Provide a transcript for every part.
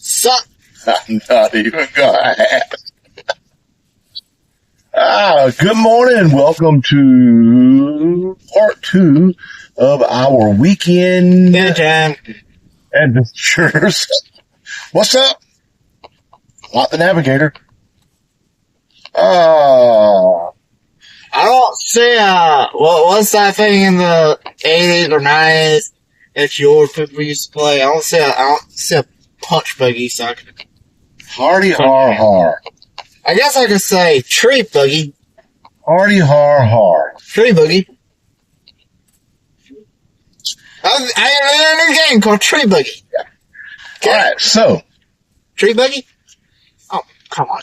Suck. I'm not even gonna ask. Good morning. Welcome to part 2 of our weekend adventures. What's up? Not the navigator. I don't see what's that thing in the 80s or 90s that your people used to play? I don't see a punch buggy, so I can... Hardy har har. I guess I could say tree buggy. Hardy har har. Tree buggy. I have a new game called Tree Buggy. Yeah. Alright, so. Tree Buggy? Oh, come on.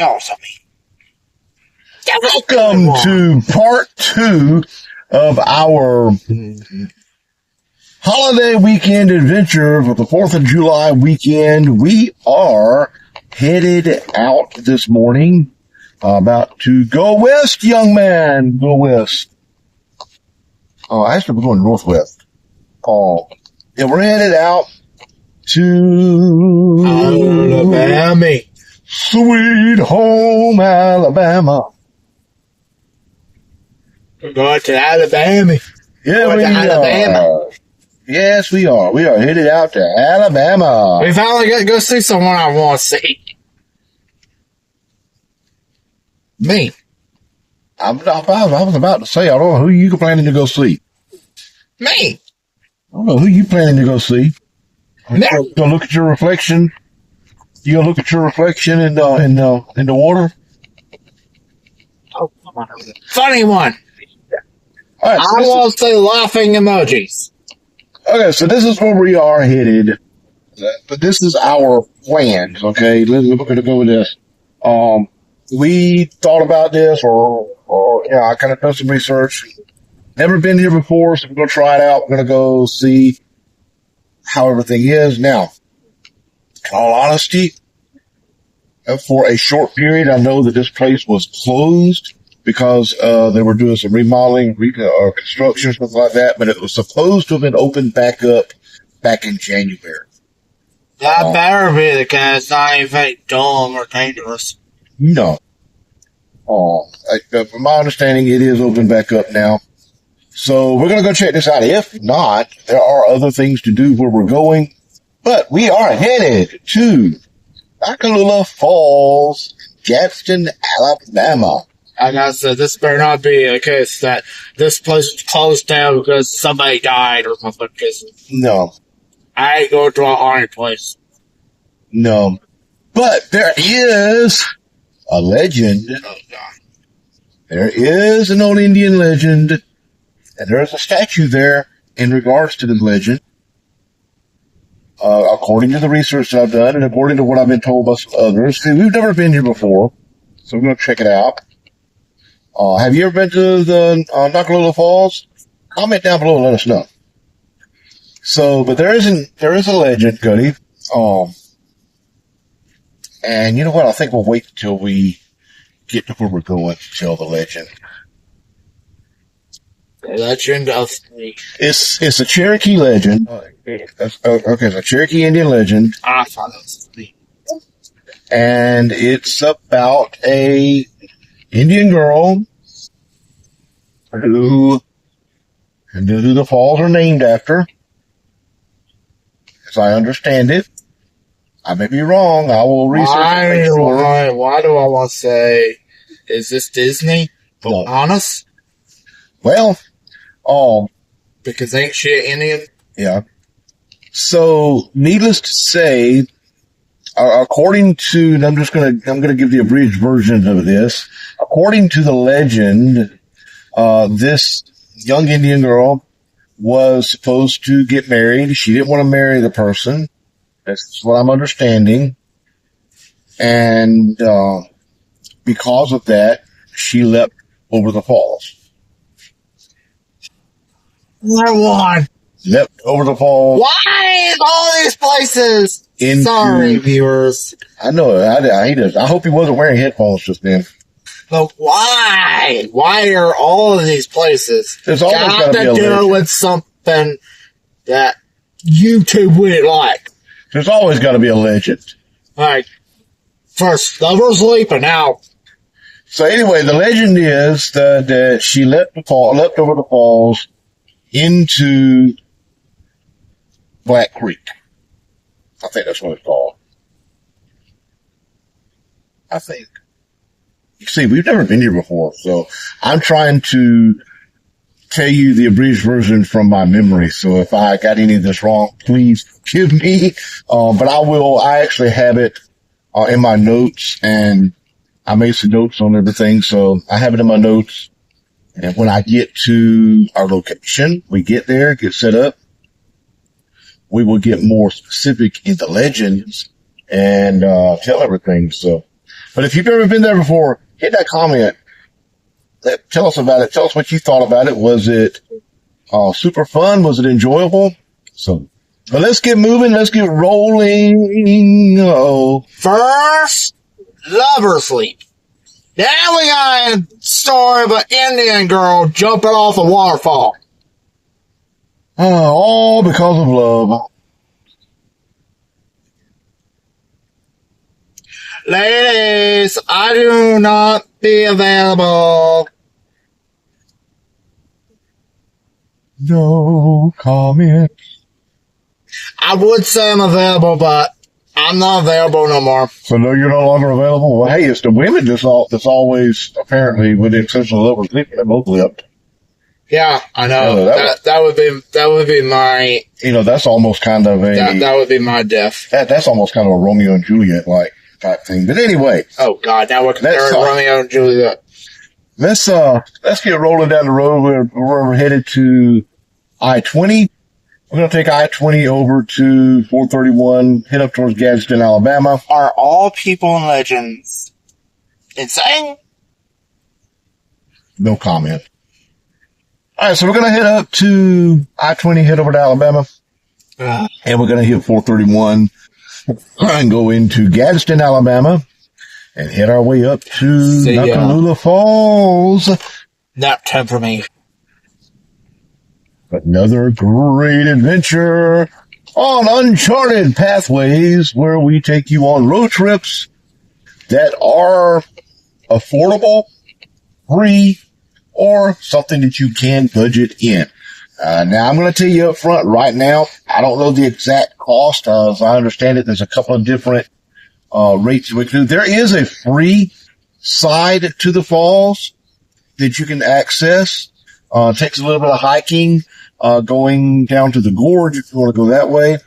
Oh, something. Welcome to part 2 of our holiday weekend adventure for the 4th of July weekend. We are headed out this morning, about to go west, young man. Go west. Oh, actually, we're going northwest. Yeah, we're headed out to Alabama. Sweet home Alabama. We're going to Alabama. Yeah, we are. Yes, we are. We are headed out to Alabama. We finally got to go see someone I want to see. Me. I was about to say, I don't know who you planning to go see. Me. I don't know who you planning to go see. Me. You gonna look at your reflection? You gonna look at your reflection in the water? Oh, come on. Funny one. All right, I want to say laughing emojis. Okay, so this is where we are headed. But this is our plans, okay? We're going to go with this. We thought about this, I kind of done some research. Never been here before, so we're going to try it out. We're going to go see how everything is. Now, in all honesty, for a short period, I know that this place was closed because they were doing some remodeling or construction, something like that, but it was supposed to have been opened back up back in January. That better be the case. It's not anything dumb or dangerous. No. From my understanding, it is open back up now. So we're going to go check this out. If not, there are other things to do where we're going. But we are headed to Noccalula Falls, Gadsden, Alabama. Like I said, this better not be a case that this place is closed down because somebody died or something. No. I ain't going to a haunted place. No. But there is a legend. Oh, God. There is an old Indian legend, and there is a statue there in regards to the legend. According to the research that I've done, and according to what I've been told by some others, we've never been here before, so we're going to check it out. Have you ever been to the Noccalula Falls? Comment down below and let us know. So, but there is a legend, Goody. And you know what? I think we'll wait until we get to where we're going to tell the legend. Legend of the... It's a Cherokee legend. Okay, it's a Cherokee Indian legend. I thought it was the... And it's about a Indian girl who the falls are named after. As I understand it. I may be wrong. I will research it. Why do I want to say, is this Disney? No. Honest? Well, because ain't shit Indian? Yeah. So, needless to say, according to, and I'm going to give the abridged version of this. According to the legend, this young Indian girl was supposed to get married. She didn't want to marry the person. That's what I'm understanding. And, because of that, she leapt over the falls. One. Leapt over the falls. Why is all these places? Sorry, viewers. I know. I hope he wasn't wearing headphones just then. But why? Why are all of these places There's always got to be a do legend. with something that YouTube would it like? There's always got to be a legend. Like, first Lover's Leap, and now. So anyway, the legend is that she leapt over the falls into Black Creek. I think that's what it's called. I think. You see, we've never been here before, so I'm trying to tell you the abridged version from my memory. So if I got any of this wrong, please forgive me. But I actually have it in my notes, and I made some notes on everything. So I have it in my notes. And when I get to our location, we get there, get set up, we will get more specific in the legends and tell everything. So, but if you've ever been there before, hit that comment. Tell us about it. Tell us what you thought about it. Was it super fun? Was it enjoyable? So, but let's get moving. Let's get rolling. Uh-oh. First, Lover's Leap. Then we got a story of an Indian girl jumping off a waterfall. All because of love. Ladies, I do not be available. No comment. I would say I'm available, but I'm not available no more. So no, you're no longer available? Well, hey, it's the women that's always, apparently, with the exception of Lover's Leap, they're both lipped. Yeah, I know. That would be my... You know, that's almost kind of a... That would be my death. That's almost kind of a Romeo and Juliet-like type thing. But anyway. Oh, God, now we're comparing Romeo and Juliet. Let's get rolling down the road. We're headed to I-20. We're going to take I-20 over to 431, head up towards Gadsden, Alabama. Are all people and legends insane? No comment. All right, so we're going to head up to I-20, head over to Alabama, and we're going to hit 431 and go into Gadsden, Alabama, and head our way up to Noccalula Falls. Nap time for me. Another great adventure on uncharted pathways where we take you on road trips that are affordable, free, or something that you can budget in. Now, I'm going to tell you up front right now, I don't know the exact cost. As I understand it, there's a couple of different rates we can do. There is a free side to the falls that you can access. It takes a little bit of hiking, going down to the gorge if you want to go that way.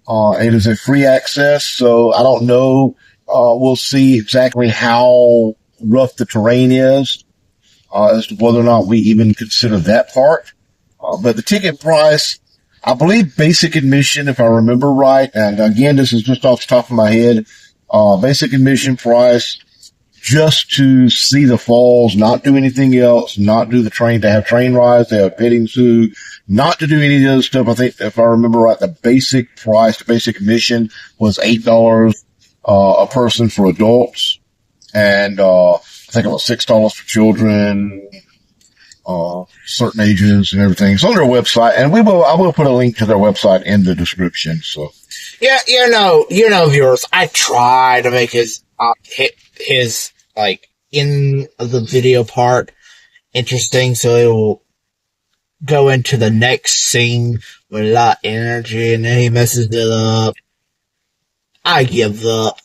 It is a free access, so I don't know. We'll see exactly how rough the terrain is, as to whether or not we even consider that part. But the ticket price, I believe basic admission, if I remember right, and again, this is just off the top of my head, basic admission price, just to see the falls, not do anything else, not do the train, to have train rides, to have petting zoo, not to do any of the other stuff. I think if I remember right, the basic price, the basic admission was $8 a person for adults, and I think it was $6 for children, certain ages and everything. It's on their website, and I will put a link to their website in the description. So, yeah, you know, viewers, I try to make his like in the video part interesting, so it will go into the next scene with a lot of energy, and then he messes it up. I give up.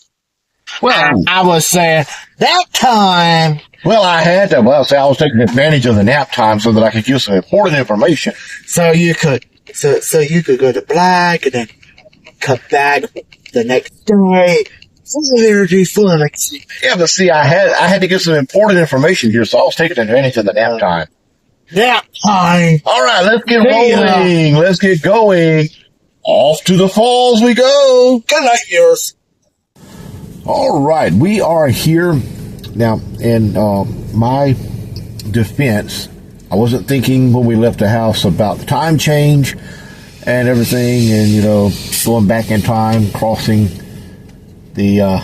Well, I was saying that time. Well, I had to. Well, see, I was taking advantage of the nap time so that I could give some important information. So you could go to black and then cut back the next day. Full of energy, full of excitement. Yeah, but see, I had to get some important information here, so I was taking advantage of the nap time. Nap time. All right, let's get rolling. Let's get going. Off to the falls we go. Good night, viewers. All right, we are here now. In my defense, I wasn't thinking when we left the house about the time change and everything, and going back in time, crossing the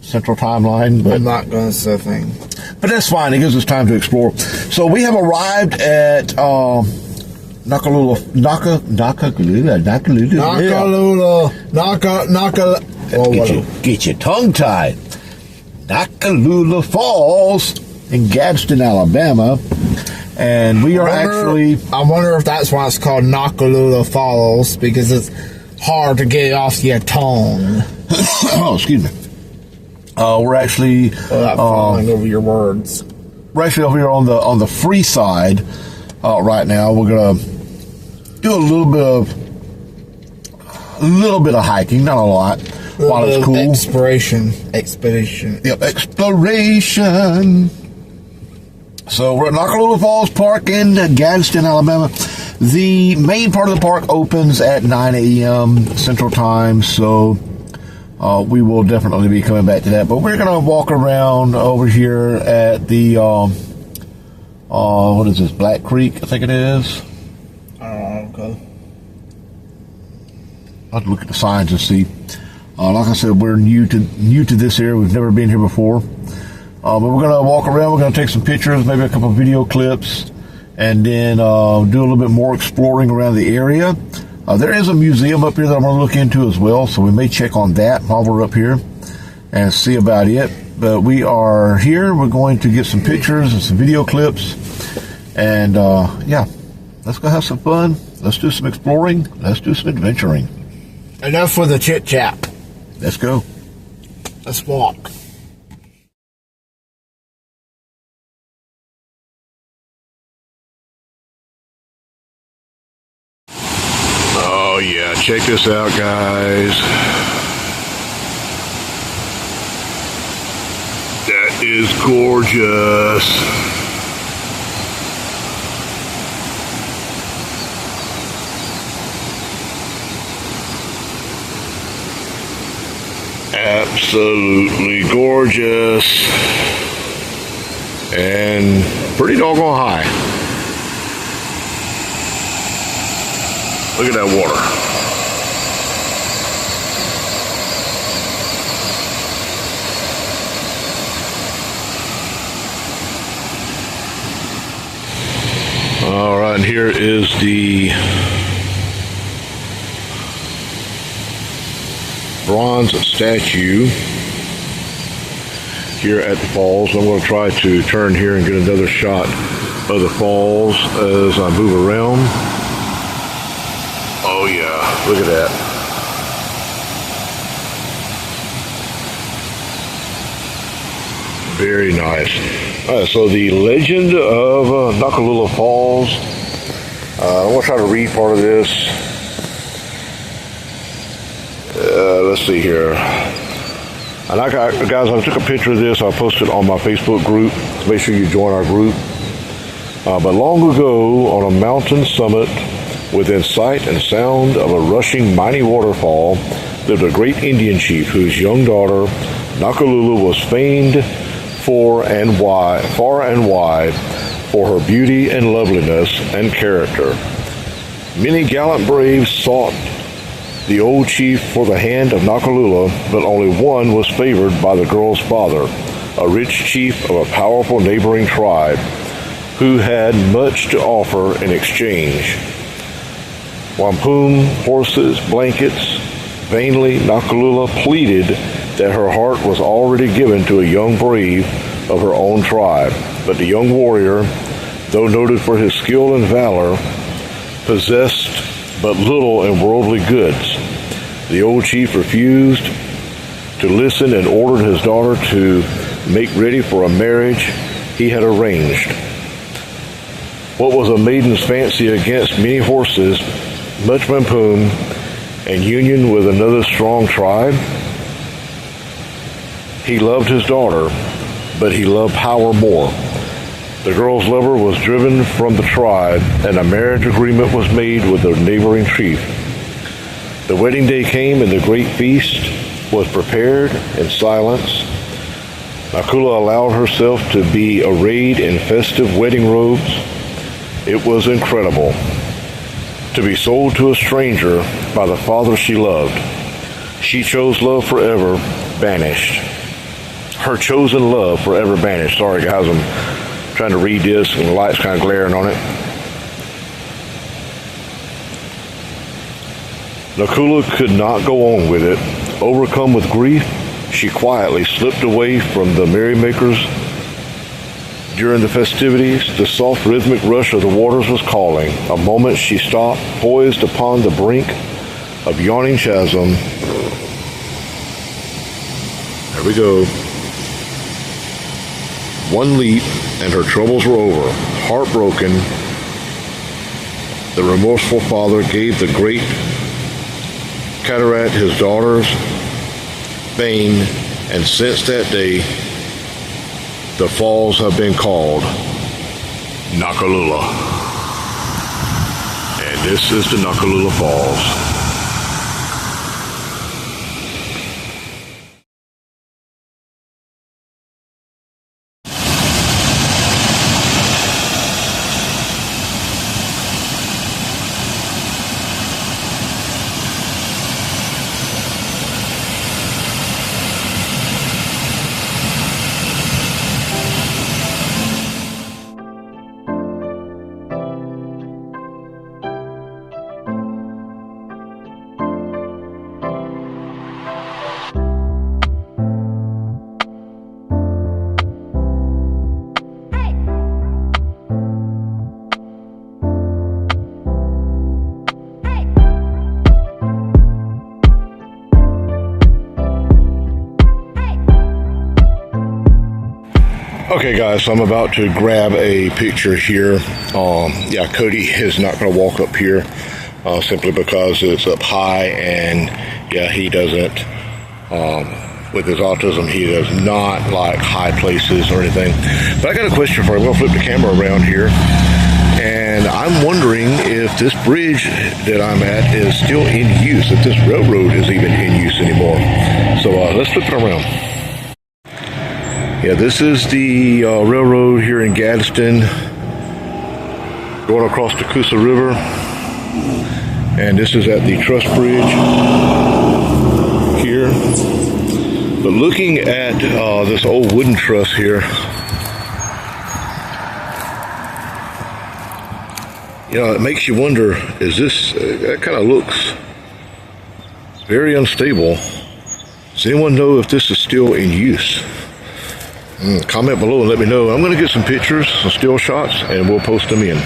central timeline. But I'm not going to say a thing. But that's fine. It gives us time to explore. So we have arrived at Noccalula. Get your tongue tied. Noccalula Falls in Gadsden, Alabama. And we are I wonder if that's why it's called Noccalula Falls, because it's hard to get off your tongue. Oh, excuse me. We're actually falling over your words. We're actually over here on the free side right now. We're gonna do a little bit of hiking, not a lot. While it's cool. Expedition. Yep, exploration. So we're at Noccalula Falls Park in Gadsden, Alabama. The main part of the park opens at 9 a.m. Central Time, so we will definitely be coming back to that. But we're going to walk around over here at the, what is this, Black Creek, I think it is. Okay. I'll have to look at the signs and see. Like I said, we're new to this area. We've never been here before. But we're going to walk around. We're going to take some pictures, maybe a couple of video clips, and then do a little bit more exploring around the area. There is a museum up here that I'm going to look into as well, so we may check on that while we're up here and see about it. But we are here. We're going to get some pictures and some video clips. And, yeah, let's go have some fun. Let's do some exploring. Let's do some adventuring. Enough with the chit-chat. Let's go. Let's walk. Oh yeah, check this out, guys. That is gorgeous. Absolutely gorgeous. And pretty doggone high. Look at that water. All right, and here is the bronze statue here at the falls. I'm going to try to turn here and get another shot of the falls as I move around. Oh yeah, look at that. Very nice. All right, so the legend of Noccalula Falls. I'm going to try to read part of this. Let's see here. And guys, I took a picture of this. I'll post it on my Facebook group. So make sure you join our group. But long ago, on a mountain summit, within sight and sound of a rushing mighty waterfall, lived a great Indian chief whose young daughter, Noccalula, was famed far and wide for her beauty and loveliness and character. Many gallant braves sought the old chief for the hand of Noccalula, but only one was favored by the girl's father, a rich chief of a powerful neighboring tribe, who had much to offer in exchange. Wampum, horses, blankets. Vainly, Noccalula pleaded that her heart was already given to a young brave of her own tribe. But the young warrior, though noted for his skill and valor, possessed but little in worldly goods. The old chief refused to listen and ordered his daughter to make ready for a marriage he had arranged. What was a maiden's fancy against many horses, much wampum, and union with another strong tribe? He loved his daughter, but he loved power more. The girl's lover was driven from the tribe, and a marriage agreement was made with the neighboring chief. The wedding day came, and the great feast was prepared in silence. Noccalula allowed herself to be arrayed in festive wedding robes. It was incredible. To be sold to a stranger by the father she loved. She chose love forever banished. Her chosen love forever banished. Sorry guys, I'm trying to read this and the light's kind of glaring on it. Noccalula could not go on with it. Overcome with grief, she quietly slipped away from the merrymakers. During the festivities, the soft rhythmic rush of the waters was calling. A moment she stopped, poised upon the brink of yawning chasm. There we go. One leap, and her troubles were over. Heartbroken, the remorseful father gave the great cataract his daughter's bane, and since that day, the falls have been called Noccalula. And this is the Noccalula Falls. Okay guys, so I'm about to grab a picture here. Yeah, Cody is not going to walk up here simply because it's up high, and yeah, he doesn't, with his autism, he does not like high places or anything. But I got a question for him. I'm going to flip the camera around here, and I'm wondering if this bridge that I'm at is still in use, if this railroad is even in use anymore. So let's flip it around. Yeah, this is the railroad here in Gadsden, going across the Coosa River, and this is at the truss bridge here. But looking at this old wooden truss here, you know, it makes you wonder, is this, that kind of looks very unstable. Does anyone know if this is still in use? Comment below and let me know. I'm going to get some pictures, some still shots, and we'll post them in.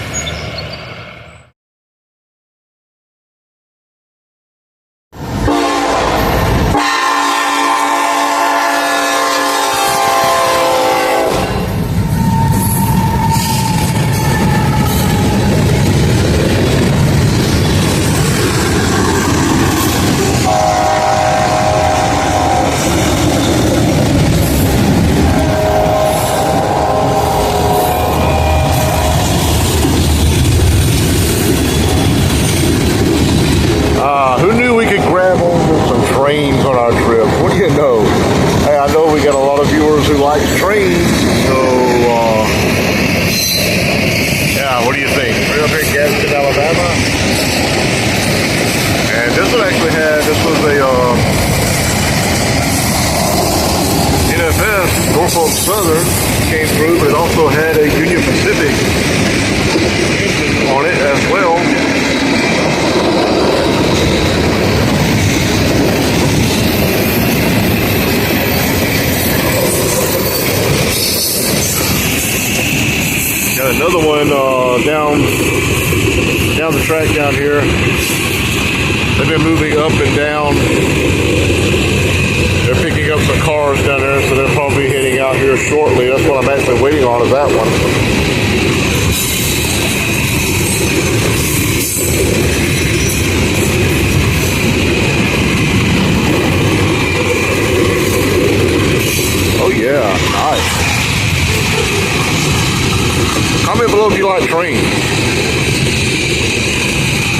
Norfolk Southern came through, but it also had a Union Pacific engine on it as well. Got another one down the track down here. They've been moving up and down. They're picking up some cars down there, so they're probably heading out here shortly. That's what I'm actually waiting on, is that one. Oh yeah, nice. Comment below if you like trains.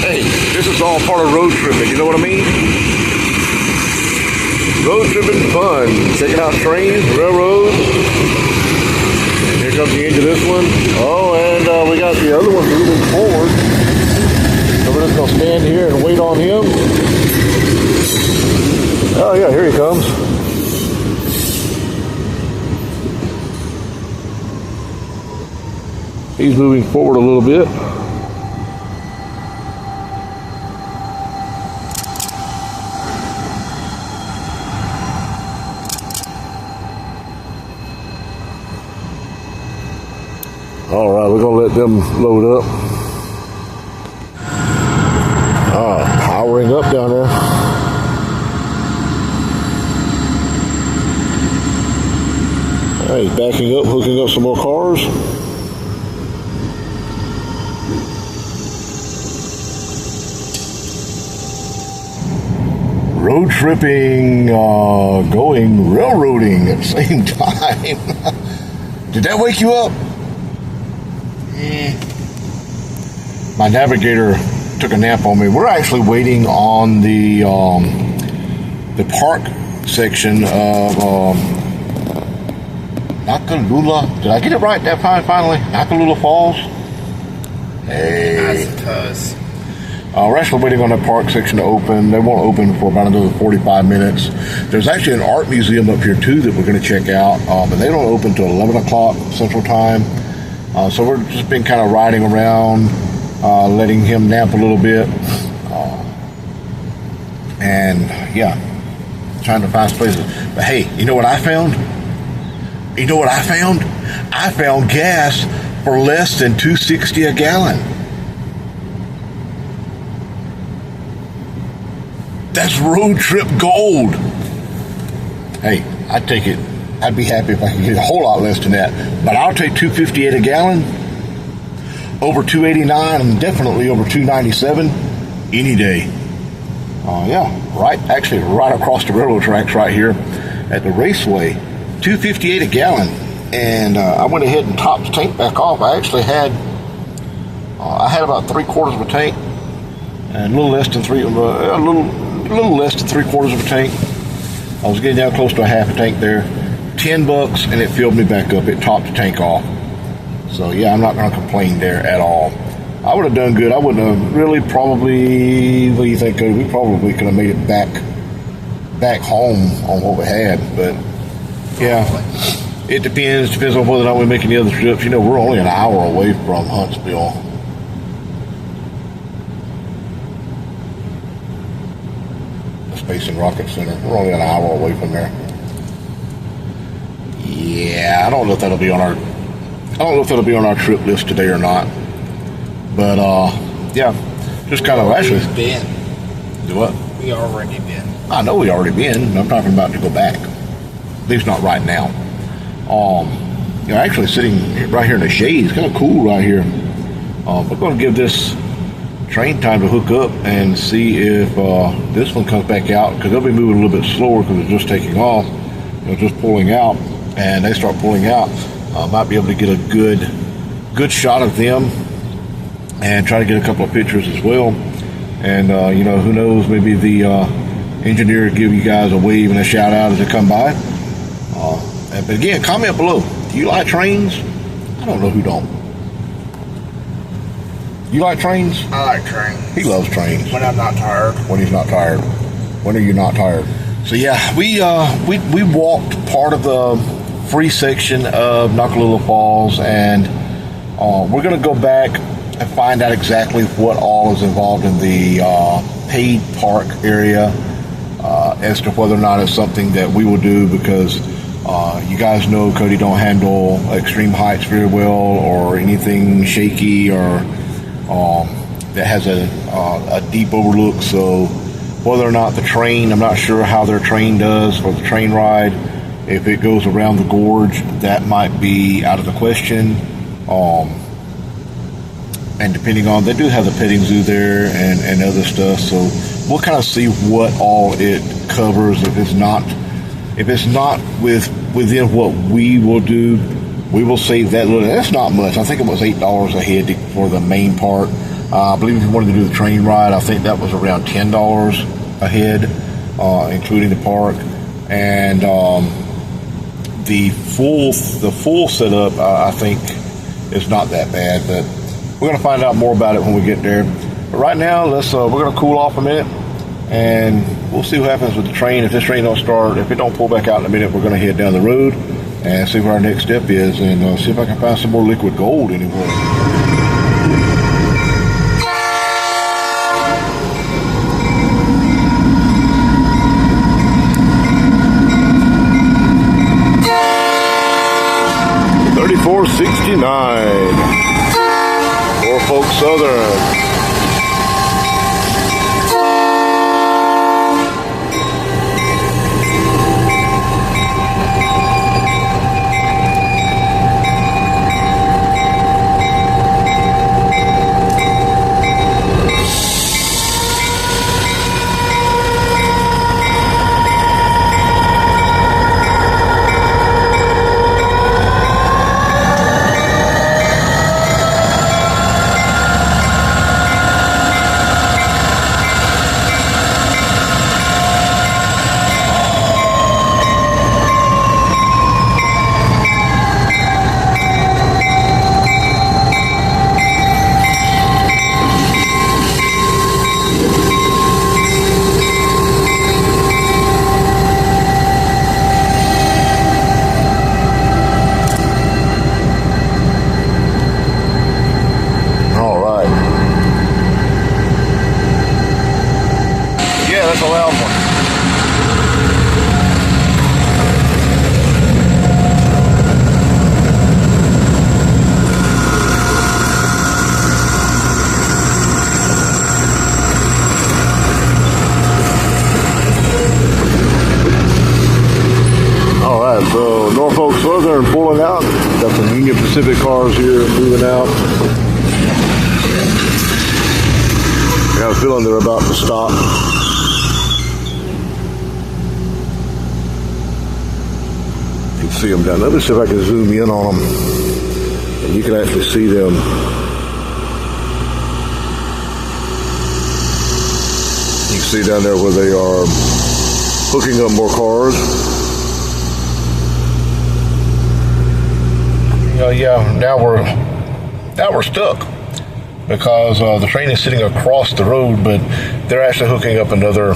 Hey, this is all part of road tripping, you know what I mean? Road tripping fun. Checking out trains, railroads. Here comes the end of this one. Oh, and we got the other one moving forward. So we're just going to stand here and wait on him. Oh yeah, here he comes. He's moving forward a little bit. All right, we're gonna let them load up. Powering up down there. All right, backing up, hooking up some more cars. Road tripping, going railroading at the same time. Did that wake you up? My navigator took a nap on me. We're actually waiting on the park section of Noccalula. Did I get it right that time finally? Noccalula Falls? Hey. I suppose. We're actually waiting on that park section to open. They won't open for about another 45 minutes. There's actually an art museum up here too that we're going to check out, but they don't open till 11 o'clock Central Time. So we're just been kind of riding around, letting him nap a little bit, and yeah, trying to find some places. But hey, you know what I found? You know what I found? I found gas for less than $2.60 a gallon. That's road trip gold. Hey, I'd take it. I'd be happy if I could get a whole lot less than that. But I'll take $2.58 a gallon over $2.89 and definitely over $2.97 any day. Yeah, actually right across the railroad tracks right here at the raceway. $2.58 a gallon. And I went ahead and topped the tank back off. I actually had about 3/4 of a tank and a little less than 3/4 of a tank. I was getting down close to a half a tank there. $10 and it filled me back up. It topped the tank off. So yeah, I'm not going to complain there at all. I would have done good. I wouldn't have really probably, what do you think, Cody? We probably could have made it back home on what we had. But yeah, it depends. Depends on whether or not we make any other trips. You know, we're only an hour away from Huntsville. Space and Rocket Center. We're only an hour away from there. Yeah, I don't know if that'll be on our trip list today or not. But yeah, just kind of actually been. Do what? We already been. I know we already been. I'm talking about to go back. At least not right now. You know, actually sitting right here in the shade. It's kind of cool right here. We're going to give this train time to hook up and see if this one comes back out, because they'll be moving a little bit slower because it's just taking off, you know, just pulling out, and they start pulling out. Might be able to get a good shot of them and try to get a couple of pictures as well. And you know, who knows, maybe the engineer will give you guys a wave and a shout out as they come by. But again, comment below. Do you like trains? I don't know who don't. You like trains? I like trains. He loves trains. When I'm not tired. When he's not tired. When are you not tired? So yeah, we walked part of the free section of Noccalula Falls, and we're gonna go back and find out exactly what all is involved in the paid park area, as to whether or not it's something that we will do, because you guys know Cody don't handle extreme heights very well, or anything shaky, or that has a deep overlook. So whether or not the train, I'm not sure how their train does for the train ride. If it goes around the gorge, that might be out of the question. And depending on, they do have the petting zoo there and other stuff. So we'll kind of see what all it covers. If it's not within what we will do, we will save that little. That's not much. I think it was $8 a head for the main part. I believe if you wanted to do the train ride, I think that was around $10 a head, including the park. And the full setup, I think, is not that bad. But we're gonna find out more about it when we get there. But right now, we're gonna cool off a minute, and we'll see what happens with the train. If this train don't start, if it don't pull back out in a minute, we're gonna head down the road and see what our next step is, and see if I can find some more liquid gold anywhere. $34.69. That's a loud one. Alright, so Norfolk Southern pulling out. Got some Union Pacific cars here moving out. I got a feeling they're about to stop. You can see them down there. Let me see if I can zoom in on them. And you can actually see them. You can see down there where they are hooking up more cars. Yeah, now we're stuck because the train is sitting across the road, but they're actually hooking up another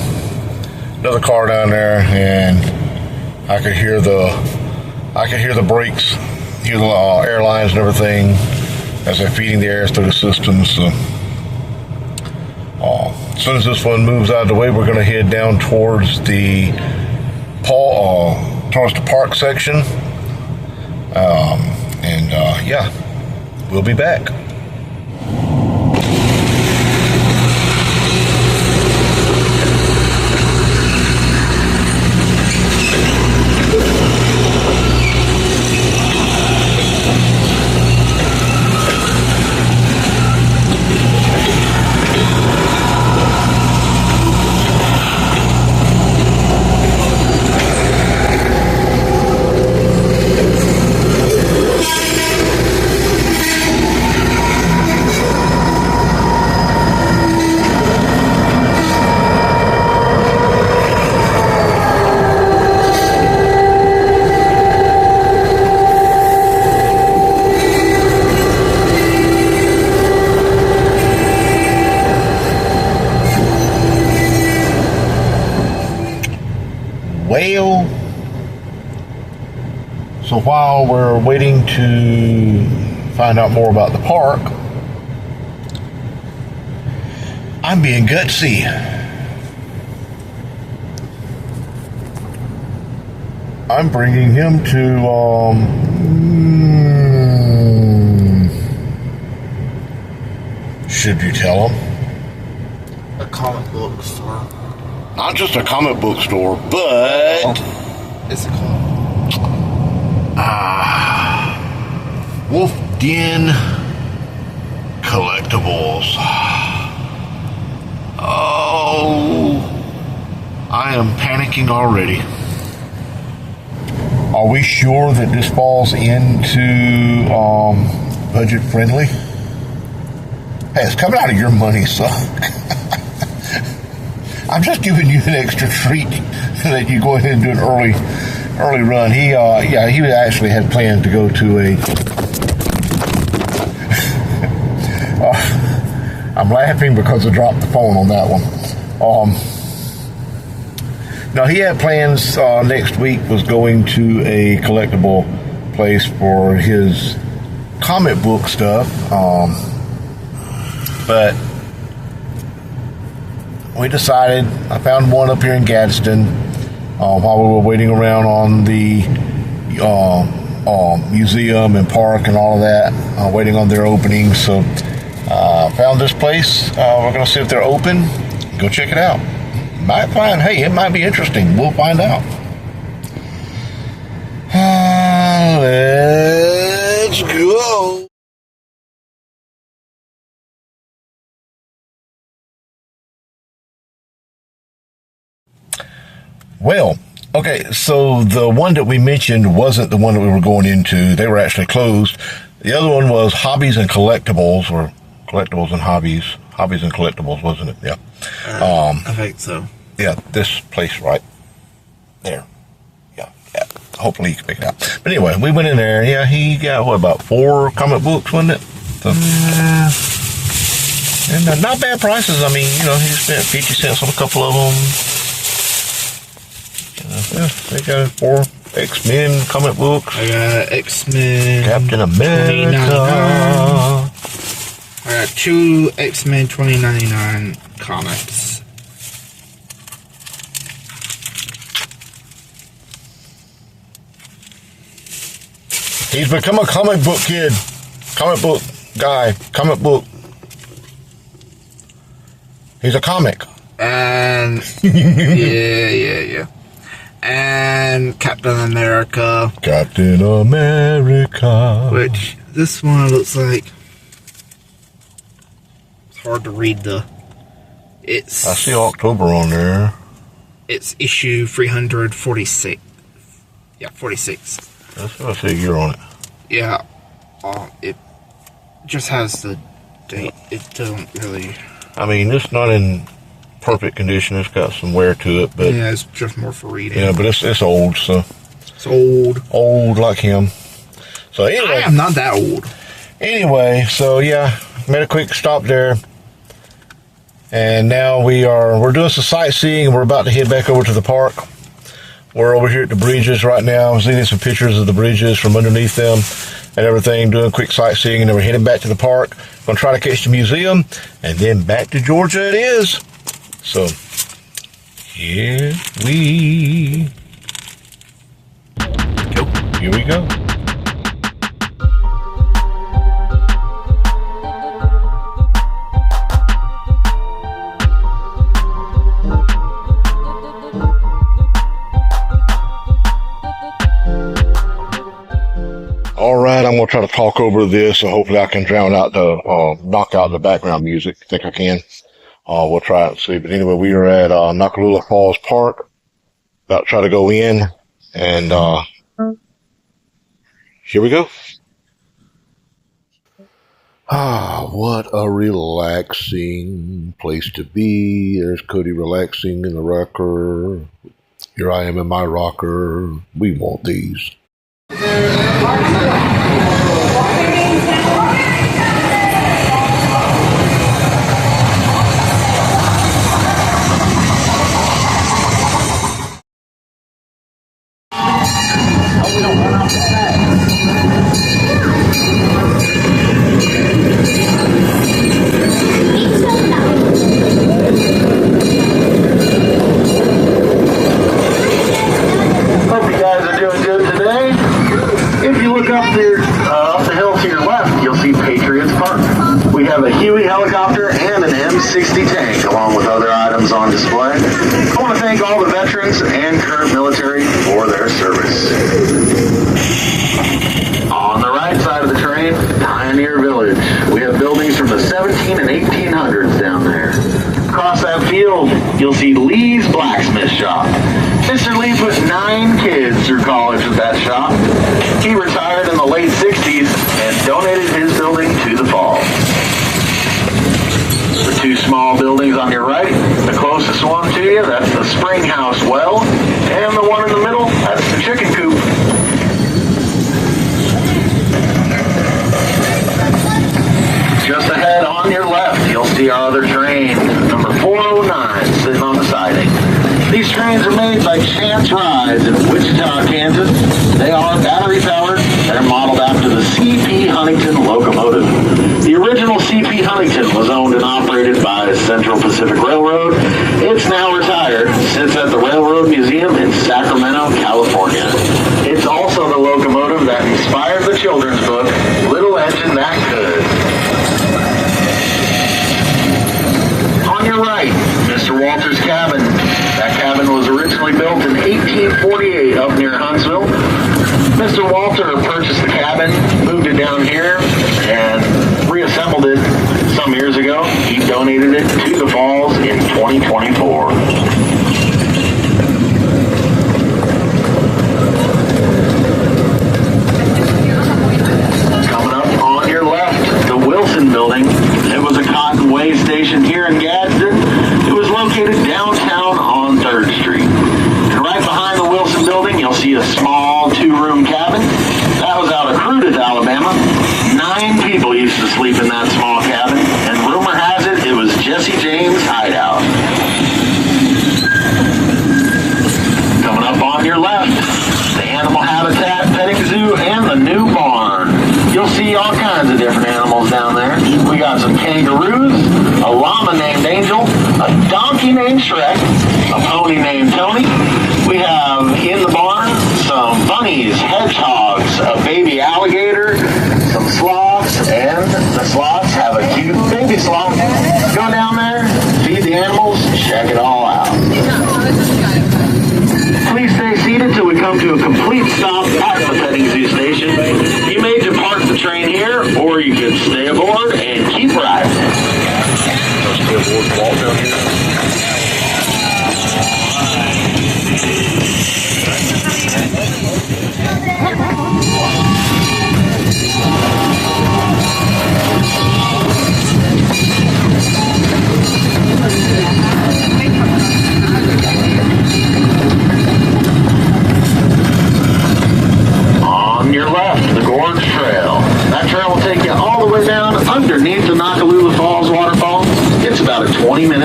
car down there, and I could hear the brakes, hear the airlines and everything as they're feeding the air through the system. So as soon as this one moves out of the way, we're going to head down towards the park section. Yeah, we'll be back. Well, so while we're waiting to find out more about the park, I'm being gutsy. I'm bringing him to, should you tell him? A comic book store. Not just a comic book store, but It's a comic. Wolf Den Collectibles. Oh, I am panicking already. Are we sure that this falls into budget friendly? Hey, it's coming out of your money, so I'm just giving you an extra treat that you go ahead and do an early run. He actually had plans to go to a. I'm laughing because I dropped the phone on that one. No, he had plans next week was going to a collectible place for his comic book stuff, but we decided, I found one up here in Gadsden while we were waiting around on the museum and park and all of that, waiting on their opening. So found this place. We're going to see if they're open. Go check it out. Might find, hey, it might be interesting. We'll find out. Let's go. Well, okay, so the one that we mentioned wasn't the one that we were going into. They were actually closed. The other one was Hobbies and Collectibles, or Collectibles and Hobbies. Hobbies and Collectibles, wasn't it? Yeah. I think so. Yeah, this place right there. Yeah. Hopefully you can pick it out. But anyway, we went in there. Yeah, he got, about 4 comic books, wasn't it? So, and not bad prices. I mean, he spent 50 cents on a couple of them. They got 4 X-Men comic books. I got X-Men. Captain America. I got 2 X-Men 2099 comics. He's become a comic book kid. Comic book guy. Comic book. He's a comic. And yeah. And Captain America. Captain America. Which this one looks like it's hard to read I see October on there. It's issue 346. Yeah, 46. That's what I see a year on it. Yeah. It just has the date. It doesn't really. I mean, it's not in perfect condition. It's got some wear to it, but yeah, it's just more for reading. Yeah, but it's old, so it's old like him. So anyway, I am not that old. Anyway, so yeah, made a quick stop there, and now we're doing some sightseeing. We're about to head back over to the park. We're over here at the bridges right now. I'm seeing some pictures of the bridges from underneath them and everything, doing quick sightseeing, and then we're heading back to the park. Gonna try to catch the museum, and then back to Georgia it is. So, here we go. Here we go. All right, I'm going to try to talk over this, so hopefully I can knock out the background music. I think I can. We'll try it and see. But anyway, we are at Noccalula Falls Park. About to try to go in, and here we go. What a relaxing place to be. There's Cody relaxing in the rocker. Here I am in my rocker. We want these. Helicopter and an M60 tank, along with other items on display. I want to thank all the veterans and current military for their service. On the right side of the train, Pioneer Village. We have buildings from the 17 and 1800s down there. Across that field, you'll see Lee's Blacksmith Shop. Mr. Lee put 9 kids through college at that shop. He retired in the late 60s and donated his building to the Falls. The 2 small buildings on your right, the closest one to you, that's the Spring House Well, and the one in the middle, that's the chicken coop. Just ahead on your left, you'll see our other train, number 409, sitting on the siding. These trains are made by Chance Rides in Wichita, Kansas. They are battery powered. They're modeled after the C.P. Huntington locomotive. The original C.P. Huntington was owned and operated by Central Pacific Railroad. It's now retired. Sits at the Railroad Museum in Sacramento, California. It's also the locomotive that inspired the children's book, Little Engine That Could. On your right, Mr. Walter's cabin. That cabin was originally built in 1848 up near Huntsville. Mr. Walter purchased the cabin, moved it down here, and reassembled it some years ago. He donated it to the Falls in 2024. Coming up on your left, the Wilson Building. It was a cotton weigh station here in Gadsden. It was located downtown on 3rd Street. And right behind the Wilson Building, you'll see a small 2-room cabin. That was out of Crudith, Alabama. 9 people used to sleep in that small cabin, and rumor has it, it was Jesse James' hideout. Coming up on your left, the Animal Habitat Petting Zoo and the new barn. You'll see all kinds of different animals down there. We got some kangaroos, a llama named Angel, a donkey named Shrek, a pony named Tony. We have in the barn some bunnies, hedgehogs, a baby alligator,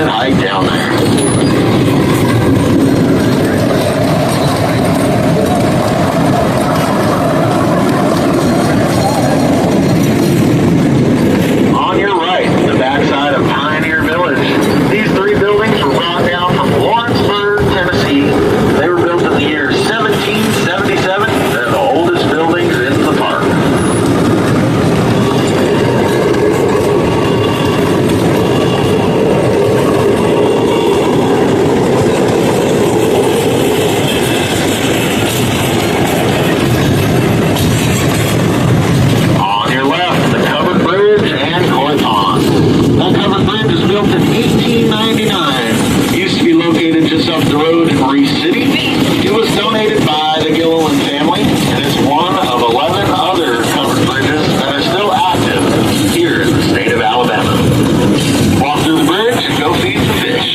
minute hike down there. On your right, the backside of Pioneer Village. These three buildings were brought down from Lawrenceburg, Tennessee. They were built in the year 1777. They're the oldest buildings in the park. On your left, the Covered Bridge and Koi Pond. That covered bridge was built in 1899. Used to be located just up the road in Reese City. It was donated by the Gilliland family, and it's one of 11 other covered bridges that are still active here in the state of Alabama. Walk through the bridge and go feed some fish.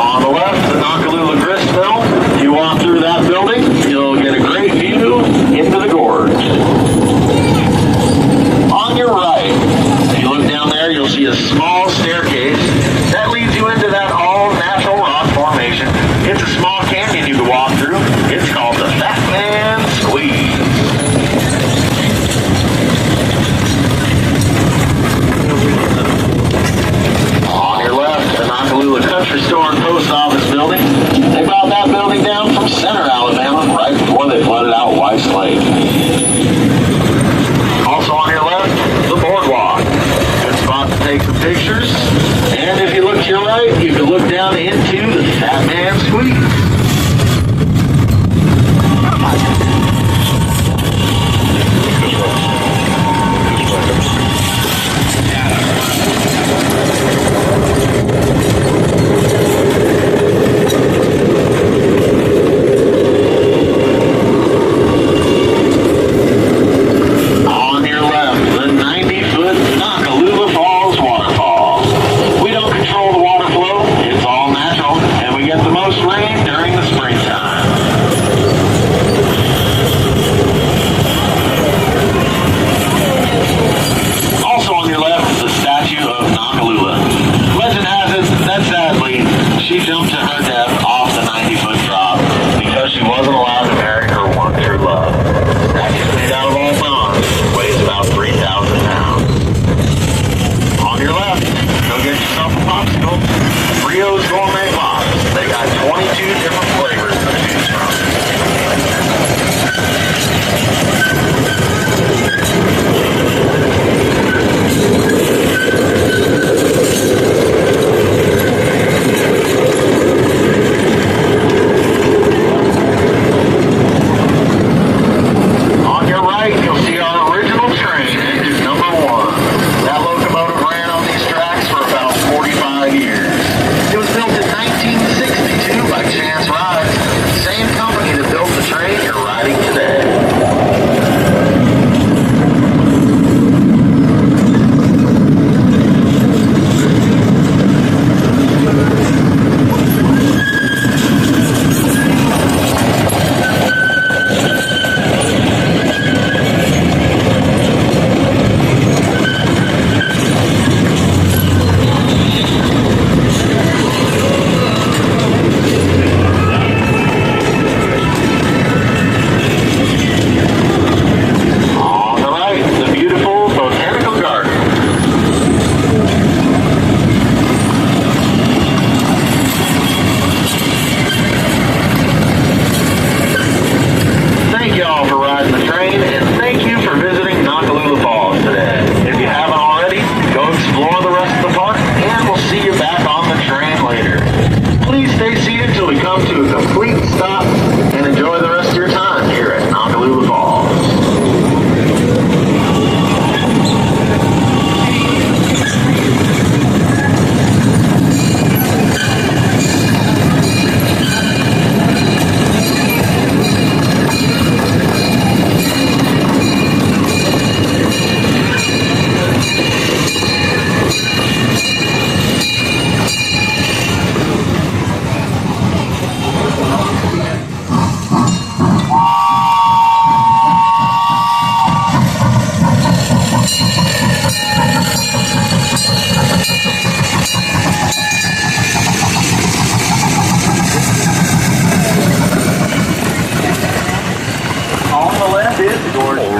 On the left, the Noccalula Grist Mill. You walk through that building, you'll get a great view into the gorge. On your right, if you look down there, you'll see a small staircase that leads you into that all-natural rock formation. It's a small canyon you can walk through. It's called the Fat Man Squeeze. On your left, the Noccalula Country Store and Post Office building. They brought that building down from Center, Alabama, right before they flooded out White's Lake. Also on your left, the boardwalk. Good spot to take some pictures. And if you look to your right, you can look down into the Fat Man Squeeze.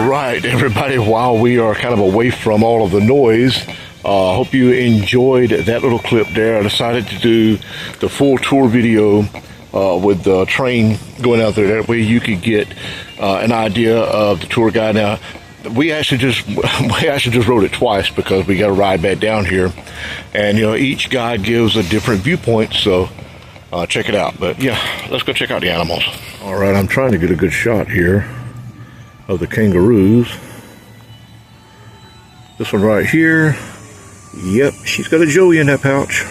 right, everybody, while we are kind of away from all of the noise, hope you enjoyed that little clip there. I decided to do the full tour video with the train going out there. That way you could get an idea of the tour guide. Now, we actually just wrote it twice because we got to ride back down here, and each guide gives a different viewpoint, so check it out. But yeah, let's go check out the animals. All right, I'm trying to get a good shot here of the kangaroos. This one right here, yep, she's got a Joey in that pouch.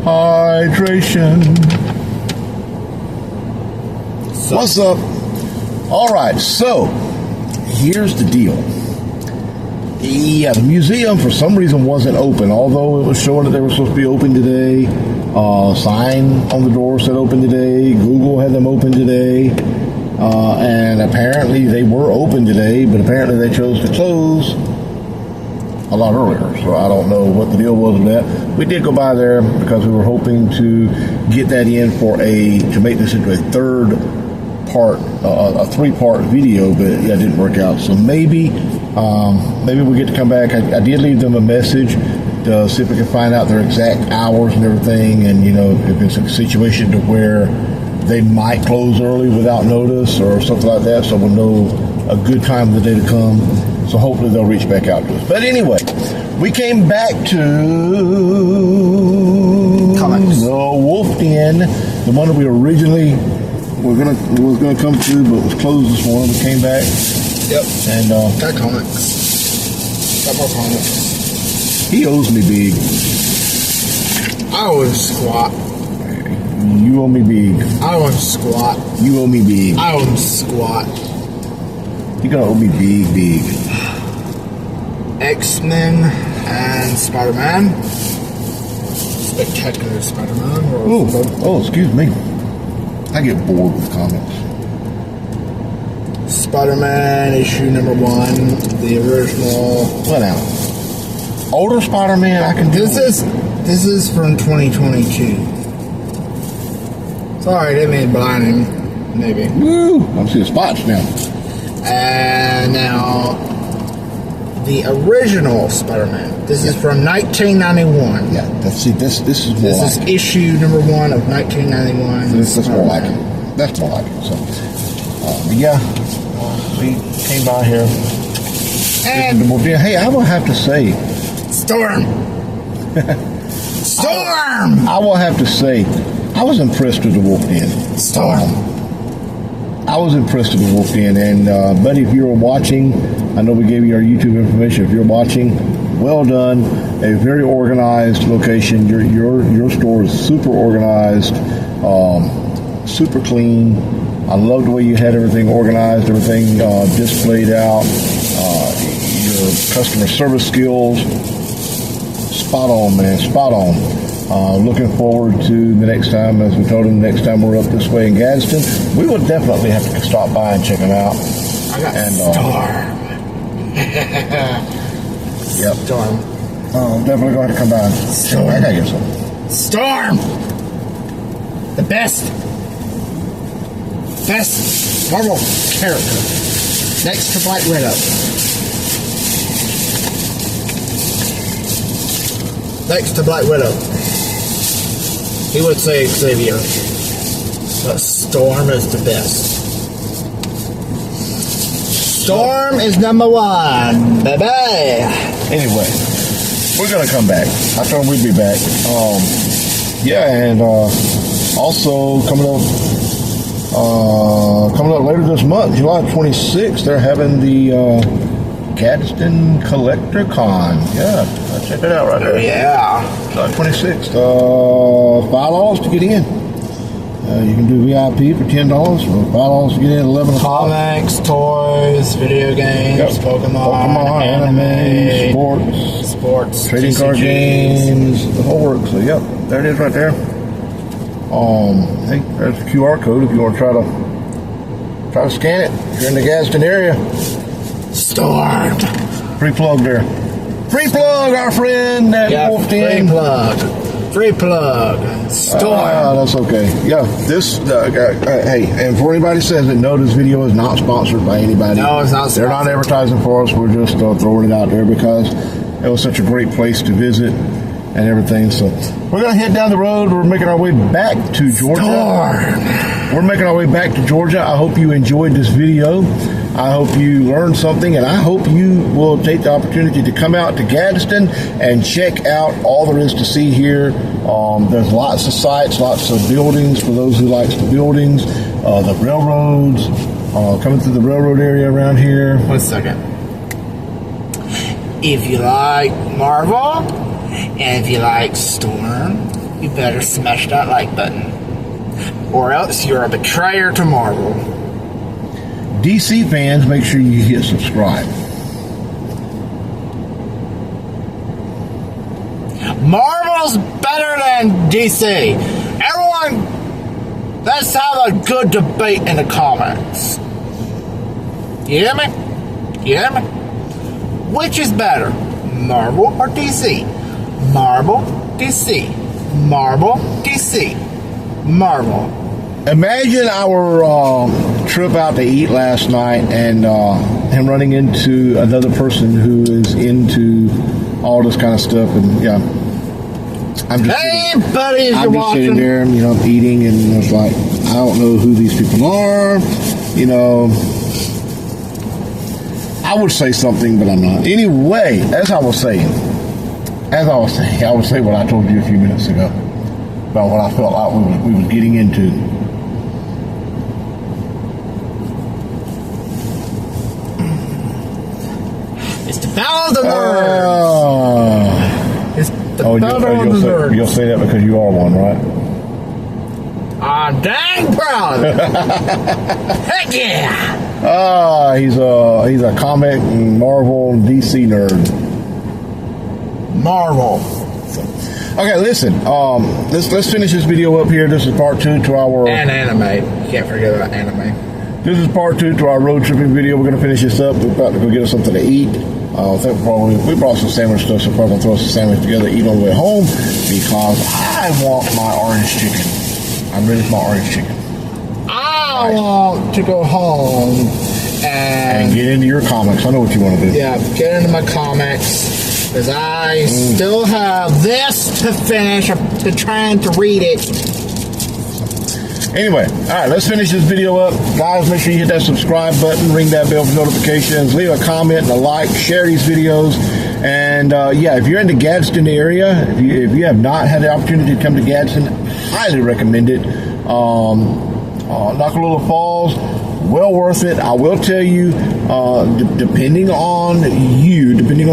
Hydration. What's up? All right, so here's the deal. Yeah, the museum for some reason wasn't open, although it was showing that they were supposed to be open today. Sign on the door said open today. Google had them open today. And apparently they were open today, but apparently they chose to close a lot earlier, so I don't know what the deal was with that. We did go by there because we were hoping to get that in to make this into a third part, a 3-part video, but yeah, it didn't work out. So maybe we get to come back. I did leave them a message to see if we can find out their exact hours and everything, and if it's a situation to where they might close early without notice or something like that, so we'll know a good time of the day to come. So hopefully they'll reach back out to us. But anyway, we came back to the Wolf Den, the one that we originally was gonna come to, but was closed this morning. We came back. Yep. And got comics. Got more comics. He owes me big. I owe him squat. You owe me big. I owe him squat. You owe me big. I owe him squat. You're gonna owe me big. X-Men and Spider-Man. Spectacular Spider-Man. Oh, excuse me. I get bored with comics. Spider-Man issue number 1, the original. What now? older Spider-Man, I can do This is from 2022. Sorry, they made blinding. Maybe. Woo! I'm seeing spots now. And now, the original Spider-Man. This is from 1991. Yeah, this is more This like is issue number 1 of 1991. This is more like it. That's more like it. So, yeah, we came by here. And Hey, I will have to say, Storm. Storm. I will have to say, I was impressed with the Wolf Den. Storm. I was impressed with the Wolf Den, and buddy, if you're watching, I know we gave you our YouTube information. If you're watching, well done. A very organized location. Your store is super organized, super clean. I love the way you had everything organized, everything displayed out. Your customer service skills, spot on, man, spot on. Looking forward to the next time, as we told him, next time we're up this way in Gadsden, we will definitely have to stop by and check them out. I got Storm. Yep. Storm. Definitely going to come by. Storm. I gotta get some. Storm. The best Marvel character. Next to Black Widow. Next to Black Widow. He would say Xavier. But Storm is the best. Storm is number 1, baby. Anyway, we're gonna come back. I told him we'd be back. Yeah, and also coming up later this month, July 26th, they're having the Gadsden Collector Con. Yeah, check it out right there. Yeah. July 26th. $5 to get in. You can do VIP for $10 or $5 to get in at 11 o'clock. Comics, toys, video games, Yep. Pokemon, anime, sports, trading card TCGs. games, the whole works. So, yep, there it is right there. Hey, there's the QR code if you want to try to scan it. If you're in the Gadsden area. Storm. Free plug there. Free plug, our friend at Wolf Den. Free plug. Storm. That's okay. Yeah, this, hey, and for anybody who says that, no, this video is not sponsored by anybody. No, it's not They're not advertising for us. We're just throwing it out there because it was such a great place to visit and everything. So we're going to head down the road. We're making our way back to Georgia. Storm. We're making our way back to Georgia. I hope you enjoyed this video. I hope you learned something, and I hope you will take the opportunity to come out to Gadsden and check out all there is to see here. There's lots of sites, lots of buildings for those who likes the buildings, the railroads, coming through the railroad area around here. 1 second. If you like Marvel, and if you like Storm, you better smash that like button. Or else you're a betrayer to Marvel. DC fans, make sure you hit subscribe. Marvel's better than DC. Everyone, let's have a good debate in the comments. You hear me? You hear me? Which is better, Marvel or DC? Marvel, DC. Marvel, DC. Marvel. Imagine our trip out to eat last night and him running into another person who is into all this kind of stuff, and yeah, I'm just sitting there, you know, eating, and it's like, I don't know who these people are, you know. I would say something, but I'm not. Anyway, as I was saying, I would say what I told you a few minutes ago about what I felt like we were getting into. It's the battle of the nerds. It's the battle of the nerds. You'll say that because you are one, right? I'm dang proud. Heck yeah! He's a comic and Marvel and DC nerd. Marvel. Okay, listen. Let's finish this video up here. This is part 2 to our and anime. Can't forget about anime. This is part 2 to our road tripping video. We're gonna finish this up. We're about to go get us something to eat. I think we brought some sandwich stuff, so we're probably going to throw some sandwich together, eat on the way home, because I want my orange chicken. I'm ready for my orange chicken. I want to go home and get into your comics. I know what you want to do. Yeah, get into my comics, because I still have this to finish. I've been trying to read it. Anyway, all right, let's finish this video up. Guys, make sure you hit that subscribe button, ring that bell for notifications, leave a comment and a like, share these videos. And yeah, if you're in the Gadsden area, if you have not had the opportunity to come to Gadsden, highly recommend it. Noccalula Falls, well worth it. I will tell you, depending on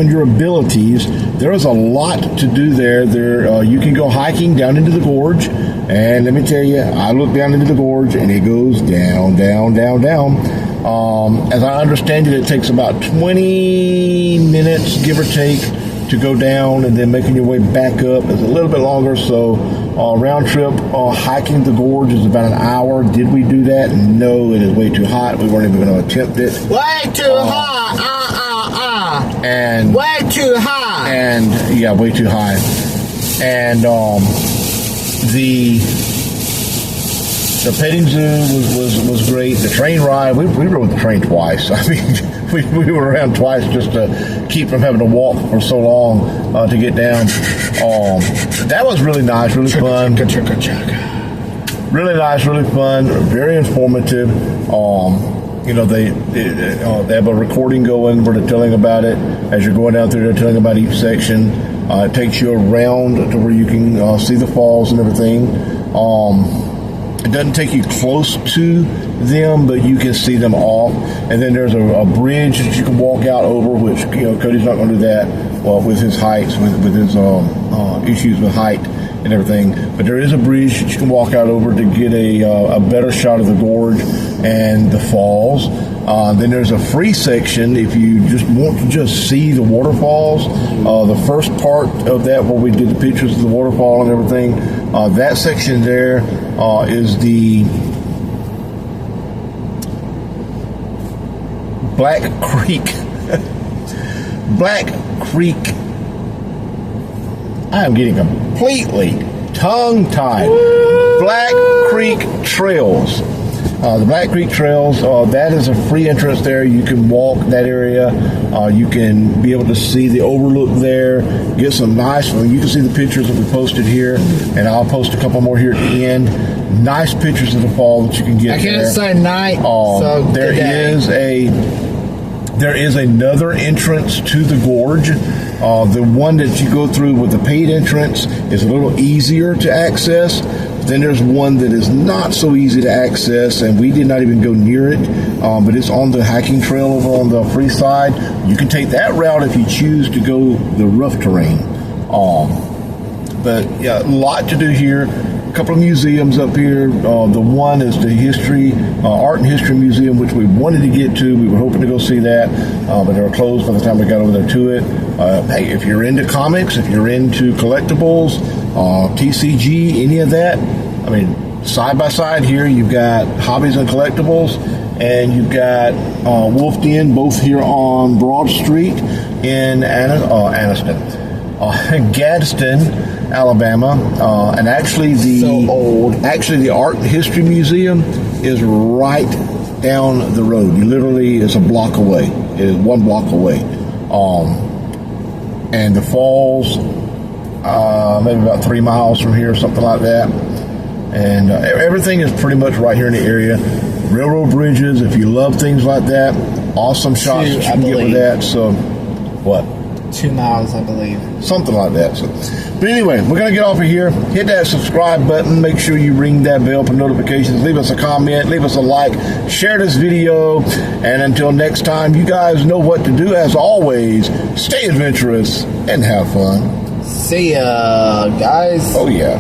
your abilities, there is a lot to do there. You can go hiking down into the gorge, and let me tell you, I looked down into the gorge, and it goes down, down, down, down. As I understand it, it takes about 20 minutes, give or take, to go down, and then making your way back up is a little bit longer. So round trip hiking the gorge is about an hour. Did we do that? No, it is way too hot. We weren't even going to attempt it. Way too hot. And way too high. And yeah, way too high. And the petting zoo was great. The train ride, we rode the train twice. I mean, we were around twice just to keep from having to walk for so long to get down. That was really nice, really fun. Really nice, really fun, very informative. You know, they have a recording going where they're telling about it. As you're going down through, they're telling about each section. It takes you around to where you can see the falls and everything. It doesn't take you close to them, but you can see them off. And then there's a bridge that you can walk out over, which, you know, Cody's not going to do that with his heights, with his issues with height and everything. But there is a bridge that you can walk out over to get a better shot of the gorge and the falls. Then there's a free section if you just want to just see the waterfalls. The first part of that, where we did the pictures of the waterfall and everything, that section there is the Black Creek. I am getting completely tongue-tied. Black Creek Trails. The Black Creek Trails, that is a free entrance there. You can walk that area. You can be able to see the overlook there. Get some nice, you can see the pictures that we posted here, and I'll post a couple more here at the end. Nice pictures of the fall that you can get there. I can't say night, so there is another entrance to the gorge. The one that you go through with the paid entrance is a little easier to access. Then there's one that is not so easy to access, and we did not even go near it, but it's on the hiking trail over on the free side. You can take that route if you choose to go the rough terrain. But yeah, a lot to do here. A couple of museums up here. The one is the Art and History Museum, which we wanted to get to. We were hoping to go see that, but they were closed by the time we got over there to it. Hey, if you're into comics, if you're into collectibles, TCG, any of that, I mean, side by side here, you've got Hobbies and Collectibles, and you've got Wolf Den, both here on Broad Street in Gadsden, Alabama, and actually the Art and History Museum is right down the road. You literally, it's a block away. It is 1 block away. And the falls, maybe about 3 miles from here, something like that. And everything is pretty much right here in the area. Railroad bridges, if you love things like that, awesome shots that you can get with that. So, what? 2 miles, I believe. Something like that. So, but anyway, we're going to get off of here. Hit that subscribe button. Make sure you ring that bell for notifications. Leave us a comment. Leave us a like. Share this video. And until next time, you guys know what to do. As always, stay adventurous and have fun. See ya, guys. Oh, yeah.